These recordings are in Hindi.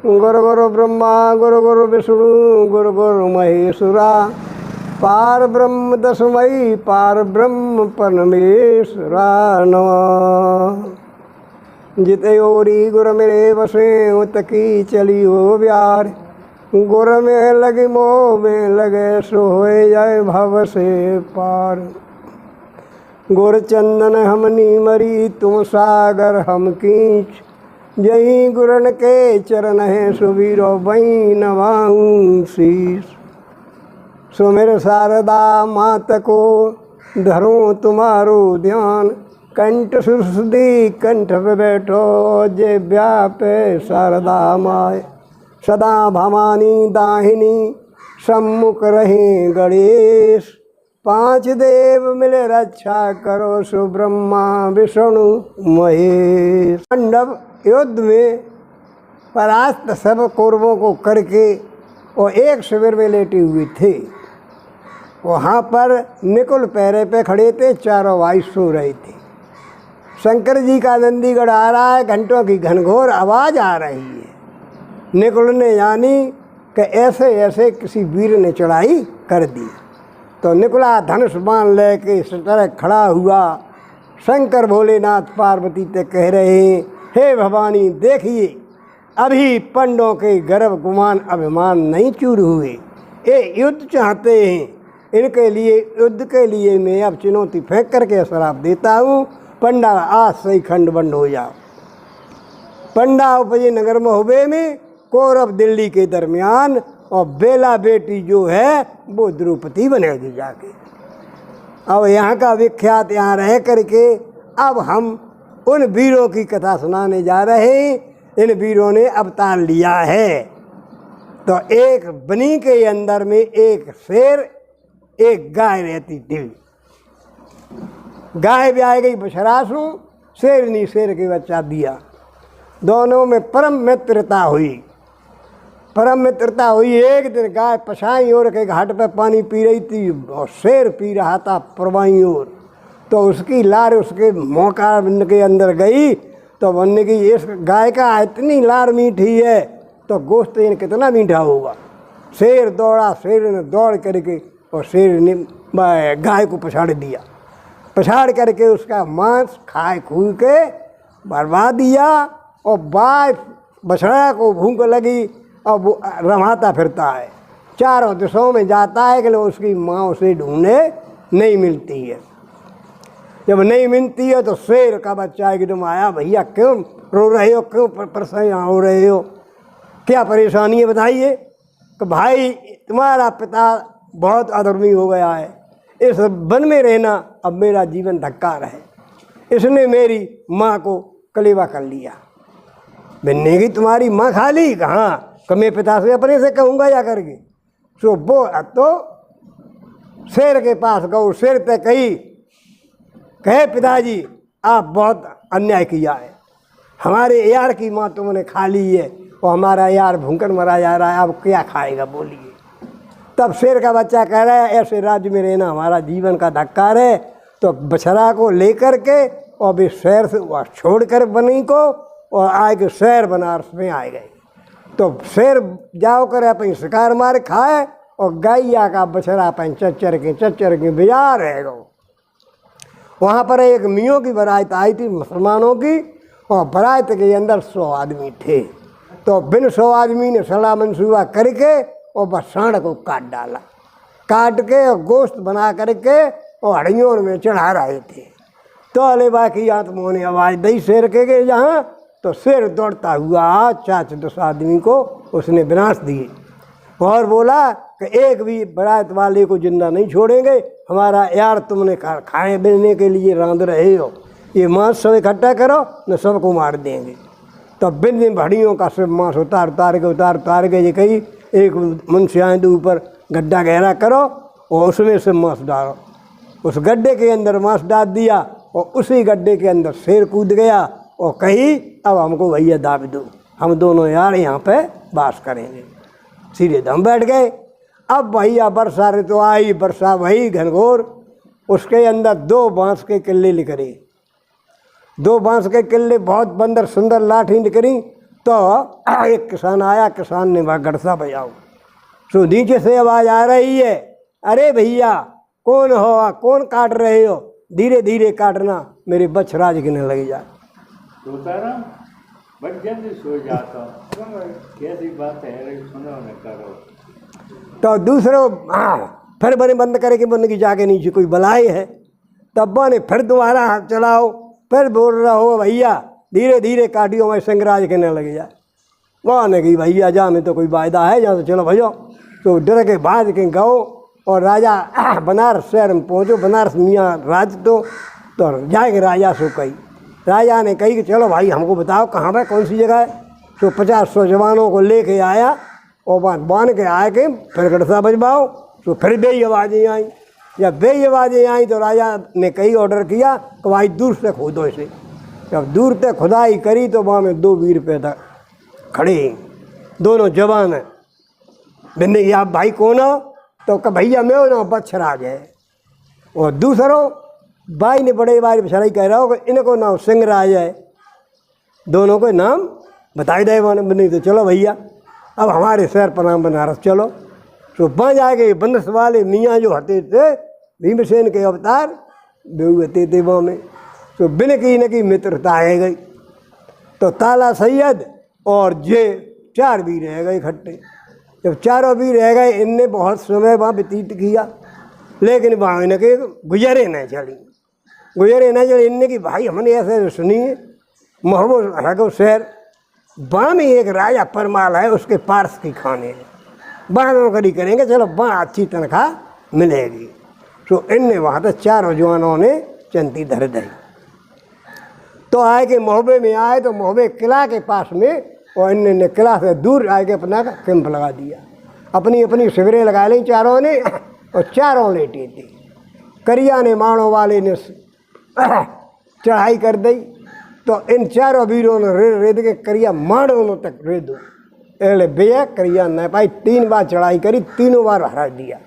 गुरु गुरु ब्रह्मा गुरु गुरु विष्णु गुरु गुरु महेश्वरा पार ब्रह्म दसमयी पार ब्रह्म परमेश्वरा नमः। जिते ओरी गुर मेरे बसे उत की चली हो प्यार, गुर में लगी मोह में लगे सो होए जाए भव से पार। गुर चंदन हमनी मरी तुम सागर हम कीच, जही गुरन के चरण है सुबीरो बही नवाऊं शीश। सो मेरे शारदा मात को धरो तुम्हारो ध्यान, कंठ सुरसुदी कंठ पे बैठो जे व्यापे शारदा माय। सदा भवानी दाहिनी सम्मुख रहे गणेश, पांच देव मिले रक्षा करो सो ब्रह्मा विष्णु महेश। पांडव युद्ध में परास्त सब कौरवों को करके और एक शिविर में लेटे हुए थे। वहाँ पर निकुल पैरे पे खड़े थे, चारों भाई सो रहे थे। शंकर जी का नंदीगढ़ आ रहा है, घंटों की घनघोर आवाज़ आ रही है। निकुल ने जानी कि ऐसे ऐसे किसी वीर ने चढ़ाई कर दी, तो निकुला धनुष बाण लेके इस तरह खड़ा हुआ। शंकर भोलेनाथ पार्वती से कह रहे हैं, हे भवानी देखिए, अभी पंडों के गर्भ गुमान अभिमान नहीं चूर हुए, ये युद्ध चाहते हैं। इनके लिए युद्ध के लिए मैं अब चुनौती फेंक करके श्राप देता हूँ, पंडा आज से ही खंड बंड हो जाओ। पंडा उपजे नगर में हुए में कौरव दिल्ली के दरमियान, और बेला बेटी जो है वो द्रौपदी बनेगी जाके। अब यहाँ का विख्यात यहाँ रह करके अब हम उन वीरों की कथा सुनाने जा रहे हैं। इन वीरों ने अवतार लिया है। तो एक बनी के अंदर में एक शेर एक गाय रहती थी। गाय ब्याह गई बछरासू, शेरनी शेर के बच्चा दिया। दोनों में परम मित्रता हुई। परम मित्रता हुई। एक दिन गाय पछाई ओर के घाट पर पानी पी रही थी और शेर पी रहा था परवाई ओर। तो उसकी लार उसके मौका के अंदर गई, तो बनने की इस गाय का इतनी लार मीठी है तो गोश्त इन कितना मीठा होगा। शेर दौड़ा, शेर ने दौड़ करके और शेर ने गाय को पछाड़ दिया। पछाड़ करके उसका मांस खाए खून के बर्बाद दिया। और गाय बछड़ा को भूख लगी, अब वो रमाता फिरता है, चारों दिशाओं में जाता है कि उसकी माँ उसे ढूंढे नहीं मिलती है। जब नहीं मिलती है तो शेर का बच्चा है कि तुम आया भैया, क्यों रो रहे हो, क्यों परेशान हो रहे हो, क्या परेशानी है बताइए। कि भाई तुम्हारा पिता बहुत अधर्मी हो गया है, इस वन में रहना अब मेरा जीवन धक्कार है, इसने मेरी माँ को कलेवा कर लिया। बनने की तुम्हारी माँ खा ली कहाँ, कि मैं पिता से अपने से कहूँगा या करके। सो वो तो शेर के पास गौ, शेर पे कही, कहे पिताजी आप बहुत अन्याय किया है, हमारे यार की माँ तुमने खा ली है और हमारा यार भूखन मरा जा रहा है, अब क्या खाएगा बोलिए। तब शेर का बच्चा कह रहा है ऐसे राज्य में रहना हमारा जीवन का धक्कार है। तो बछड़ा को लेकर के और भी शहर से छोड़ कर बनी को और आए के शहर बनारस में आए गए। तो शेर जाओ कर अपनी शिकार मार खाए और गैया का बछड़ा अपन चच्चर के बाजार रह गो। वहाँ पर एक मियों की बारात आई थी मुसलमानों की, और बारात के अंदर 100 आदमी थे। तो बिन 100 आदमी ने सला मंसूबा करके और बस सांड को काट डाला, काट के और गोश्त बना करके और हड़ियों में चढ़ा रहे थे। तो अले बाकी आत्माओं ने आवाज़ दी शेर के गए जहाँ, तो शेर दौड़ता हुआ 4-10 आदमी को उसने विनाश दिए और बोला कि एक भी बारात वाले को जिंदा नहीं छोड़ेंगे, हमारा यार तुमने खाए बेचने के लिए रांध रहे हो, ये मांस सब इकट्ठा करो न सबको मार देंगे। तो बिन दिन भड़ियों का सब मांस उतार के ये कही एक मुंशियाँ के ऊपर गड्ढा गहरा करो और उसमें से मांस डालो। उस गड्ढे के अंदर मांस डाल दिया और उसी गड्ढे के अंदर शेर कूद गया और कही अब हमको भैया दाब दो, हम दोनों यार यहाँ पे वास करेंगे। सीधे दम बैठ गए। अब भैया वर्षा ऋतु आई, वर्षा वही घनघोर, उसके अंदर 2 बांस के किले निकले, 2 बांस के किले बहुत बंदर सुंदर लाठी निकली तो एक किसान आया, किसान ने वह गड़सा बजाओ। सो नीचे से आवाज़ आ रही है, अरे भैया कौन हो, कौन काट रहे हो, धीरे धीरे काटना, मेरे बछराज गिने लग जाए। बट जल्दी सो जाता हूँ, कैसी बात है, सुनो न करो। तो दूसरों फिर बने बंद करे कि बंद की जाके नीचे कोई बलाई है। तब ने फिर दोबारा हाथ चलाओ, फिर बोल रहा हो भैया धीरे धीरे काटियो, मैं सिंगराज कहने लग जाए। वहाँ ने कि भैया जा में तो कोई वायदा है, जहाँ तो चलो भैया। तो डर के भाज के गओ और राजा बनारस शहर में पहुँचो। बनारस मियाँ राज तो जाएंगे राजा सो कही। राजा ने कही कि चलो भाई हमको बताओ कहाँ पर कौन सी जगह है। तो 50 जवानों को लेके आया और बांध के आए के फिर गड़सा बजवाओ। तो फिर बेई आवाज़ें आई। जब बेई आवाज़ें आई तो राजा ने कई ऑर्डर किया कि भाई दूर से खोदो इसे। जब दूर से खुदाई करी तो वहाँ में 2 वीर पैदा खड़े, दोनों जवान हैं। बिन्ने कि आप भाई कौन हो? तो कहा भैया मैं हो ना बछराज है। और दूसरों भाई ने बड़े भाई बछराई कह रहा हो कि इनको नाम सिंगराज है। दोनों को नाम बताई दे बने। तो चलो भैया अब हमारे शहर पर नाम बनारस चलो। तो वहाँ जाके बनस वाले मियाँ जो हते थे भीमसेन के अवतार बेहू हते थे वहाँ में। तो बिन की न की मित्रता है गई। तो ताला सैयद और जे 4 भी रह गए इकट्ठे। जब चारों भी रह गए, इनने बहुत समय वहाँ व्यतीत किया, लेकिन वहाँ इनके गुजरे न चली। इनने की भाई हमने ऐसे सुनिए महबूब है शहर वहाँ में एक राजा परमाल है, उसके पार्स की खाने हैं, वहाँ नौकरी करेंगे, चलो वहाँ अच्छी तनख्वाह मिलेगी। तो इनने वहाँ तक 4 जवानों ने चंती धर दी। तो आए के मोहबे में आए तो मोहबे किला के पास में, और इनने किला से दूर आए के अपना कैंप लगा दिया। अपनी अपनी शिविरें लगा ली चारों ने, और चारों लेटी थी। करिया ने माणों वाले ने चढ़ाई कर दी। तो इन 4 वीरों ने रेद के करिया माणों तक रेदो एले भैया करिया न पाई। 3 बार चढ़ाई करी, तीनों बार हरा दिया।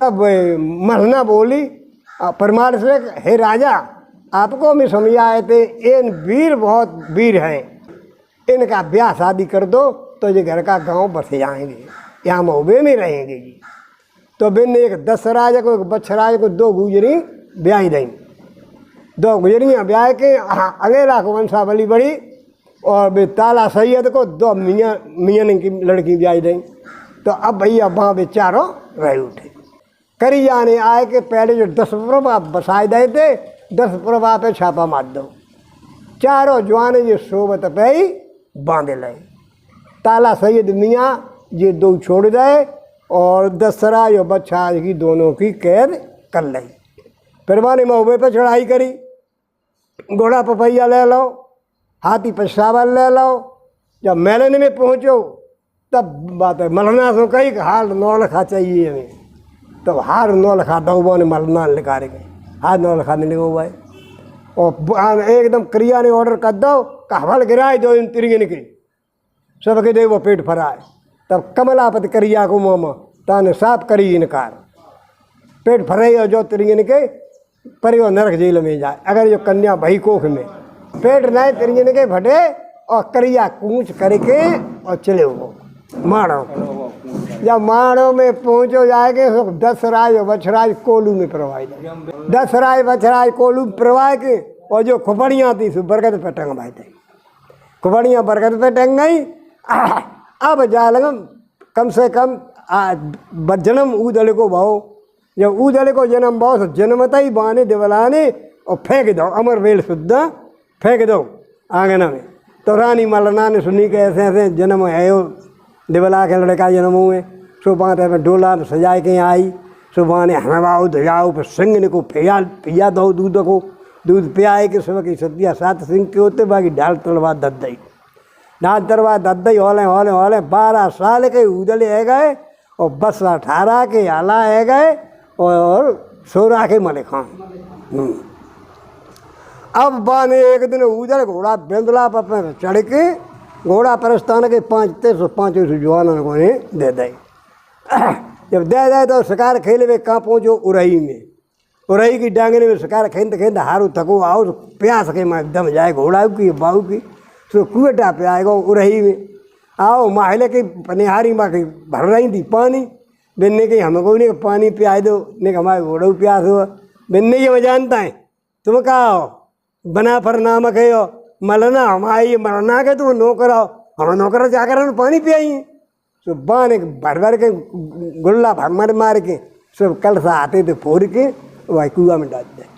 अब मलना बोली परमार से, हे राजा आपको मैं समझ आए थे इन वीर बहुत वीर हैं, इनका ब्याह शादी कर दो तो ये घर का गांव बस जाएंगे, यहाँ मोहबे में रहेंगे जी। तो बिन एक 10 राजा को, एक बछराज को 2 गुजरी ब्याह दें। 2 गुजरियाँ ब्याह के अगेला को वंशावली बढ़ी। और बे ताला सैयद को 2 मियाँ की लड़की ब्याह दें। तो अब भैया वहाँ बेचारों रह उठे। करिया ने आए के पहले जो 10 प्रभा बसाए दे थे, 10 प्रभा पे छापा मार दो। चारों जवान ये सोबत पे ही बांधे लगे। ताला सैयद मियाँ ये 2 छोड़ गए और 10 राज और बछराज की दोनों की कैद कर ली। फिर ने मोहबे पर चढ़ाई करी। घोड़ा पपैया ले लो, हाथी पर सावल ले लो। जब मेलन में पहुँचो तब बात है मलना सो कही कि हार 9 लखा चाहिए हमें। तब हार 9 लखा दो ने मलना लिखा रहे, हार 9 लखा मिले वो भाई। और एकदम क्रिया ने ऑर्डर कर दो कि हवल गिराए दो इन तिरंगे की, सबके दे वो पेट फराए। तब कमलापति करिया को मामा ताने साफ करी इनकार, पेट फरे और जो तिरंगे के पर वो नरक जेल में जाए। अगर जो कन्या भई कोख में पेट नए तिरंगे के फटे और करिया कूच करके और चले वो माड़ो। जब माड़ो में पहुँचो जाएंगे तो 10 राज और बछराज कोलू में प्रवाह, 10 राज बछराज कोलू प्रवाह के। और जो खुपड़ियाँ थी सो बरगद पे टंग भाई थी, खुपड़ियाँ बरगद पे टंग गई। अब जा लगम कम से कम जन्म ऊदले को भाओ। जब ऊदले को जन्म भाओ तो जन्मता ही बाने देवलाने और फेंक दो, अमर वेल शुद्ध फेंक दो आंगन में। तो रानी मलना ने सुनी के ऐसे ऐसे जन्म है देवला के लड़का जन्म हुए। सुबह में डोला में सजाए के आई। सुबह ने हनवाओ धजाओ पर सिंह ने को पिया दो दूध को, दूध पियाए के सुबह की सदिया 7 सिंह के होते, बाकी ढाल तलवा दद दई, ढाल तलवा दद दई। होले होले होले 12 साल के उदले है गए और बस 18 के आला है गए और 16 के मले खान। अब बाने एक दिन उधर घोड़ा बेंदला पर चढ़ के घोड़ा परस्तान के 500 जवानों को ने दे दे। जब दे दे तो शिकार खेले में कहाँ पहुँचो उरई में। उरई की डांगने में शिकार खेलते खेलते हारू थको आओ तो प्यास के मैं एकदम जाए घोड़ा की बाहू की। सो कुएटा पे आएगा उरही में आओ माहिले की पनिहारी माँ की भर रही थी पानी बिन्ने के हमको नहीं पानी पिया दो नहीं हमारे घोड़ों प्यास हुआ बिन्ने ये मैं जानता है तुम कहा हो बना पर नामक है हो मलना हमारे ये मरना के तुम नौकर आओ हम नौकर जाकर हम पानी पियाई तो बाने भर भर के गुल्ला भर मार मार के सब कल सा आते थे फोड़ के वही कुआ में डाल दे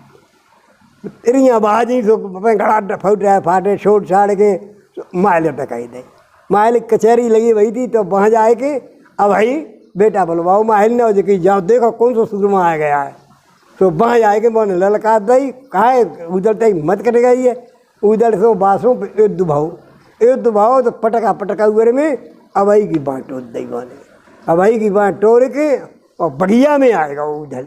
तेरी आवाज ही तो घड़ा फट रहा फाटे छोड़ छाड़ के माइल टकाई दे माइल कचहरी लगी वही थी तो वहाँ जाए के अब भाई बेटा बुलवाओ माहिल ने हो कि जाओ देखो कौन सा सुरमा आ गया है तो वहाँ जाए के मैंने ललका दई कहा उधर तक मत कट गई है उधर से बासों युद्ध भाव तो पटका पटका हुए में अबई की बाँह टोट दी मैंने अबई की बाँह टोड़ के और बढ़िया में आएगा उधर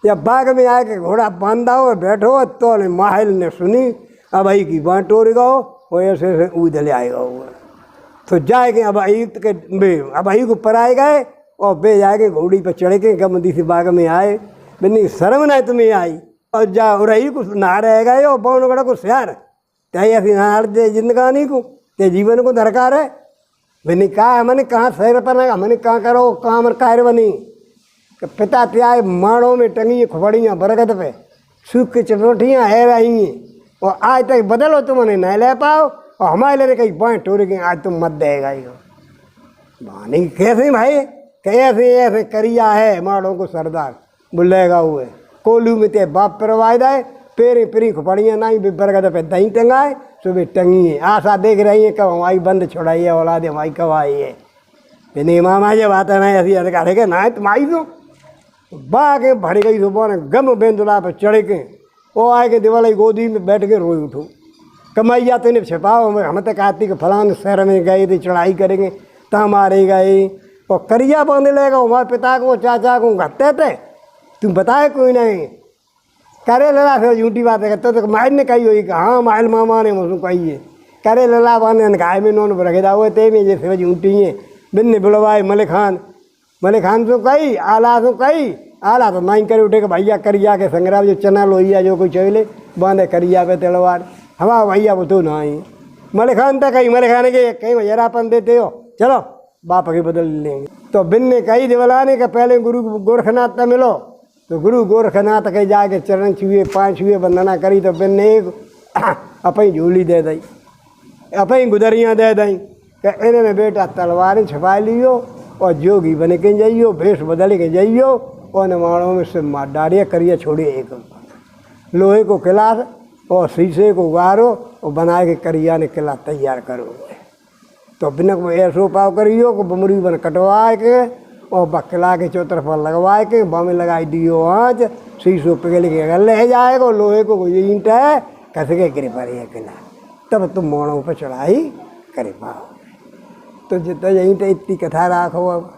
या बाग में आके घोड़ा बांधा हो बैठो तो माहिल ने सुनी अबई की बाँह टोड़ गओ और ऐसे उधर आएगा वो तो जाएंगे अब अबई को पर आए गए और बे जाएंगे घोड़ी पर चढ़ के गमदी से बाग में आए बिन्नी शर्म ना तुम्हें आई और जा रही को नहा रह गए और बौनगढ़ को शहर ते ऐसी नहार दे जिंदगानी को ते जीवन को दरकार है बिन्नी कहा हमने कहाँ शहर पर हमने कहाँ करो काम कार बनी पिता त्याए माड़ों में टंगी खुबड़ियाँ बरगद पे सूख की चटोटियाँ है रही और आज तक बदलो तुमने नहीं ले पाओ और हमारे लिए कहीं बाँह टोर गए आज तुम मत देगा ही बानी कैसे भाई कैसे ऐसे करिया है माड़ों को सरदार बुलेगा हुए कोलू में ते बाप परवाए दाए पेरी पेरी खुपड़ियाँ नहीं भी बरगद पे दही टंगाए सुबह टंगी है आशा देख रही है कब हमारी बंद छुड़ाई है औलाद हमारी कब आई है नहीं मामा जब आता नहीं ऐसी अधिकार है ना तुम्हारी तो बागे भर गई सुबह गम बेंदुला पर चढ़ के वो आए के दिवाली गोदी में बैठ के रोई उठो कमाइया तो इन्हें छिपाओ हम तक आती कि फलान शहर में गए थे चढ़ाई करेंगे ता मारे गए और करिया बांधने लगेगा हमारे पिता को चाचा को घटते थे तुम बताए कोई नहीं करे लला फिर झूठी बात है तो माइल ने कही हुई कि हाँ माइल मामा ने मुझको कही है करे लला बांधे गाय में नोन रखेदा हुए ते में जैसे झूठी है बिन्ने बुलवाए मलिक खान तो कही आला तो कही आला तो माइन करे उठे कि भैया करिया के संग्राम जो चना लोहिया जो कोई चले बांधे करिया पे तलवार हवा भैया वो तो ना ही मलिक खान तक कही मलिक खान के कहीं जरापन देते हो चलो बाप के बदल लेंगे तो बिन्ने कही दिवलाने के पहले गुरु गोरखनाथ तक मिलो तो गुरु गोरखनाथ के जाके चरण छुए पाँव छुए वंदना करी तो बिन्ने एक अपनी झूली दे दी अपनी गुदरियाँ दे दी इन्हें बेटा तलवारें छपा लियो और जोगी बन के जाइयो भेष बदल के जाइयो और नमाड़ों में से मार डारिया करिए छोड़िए एक लोहे को किला और शीशे को उगारो और बना के करिया ने किला तैयार करो तो बिना ऐसो पाव करियो को बमरी बन कटवा के और बकला के चौतरफ लगवा के बामें लगाई दियो आँच शीशो पिघल के अगर ले जाएगा लोहे को ईंट है कस के गिर पड़े किला तब तुम मोड़ों पर चढ़ाई करे पाओ तो जितना यहीं तो इतनी कथा राखो अब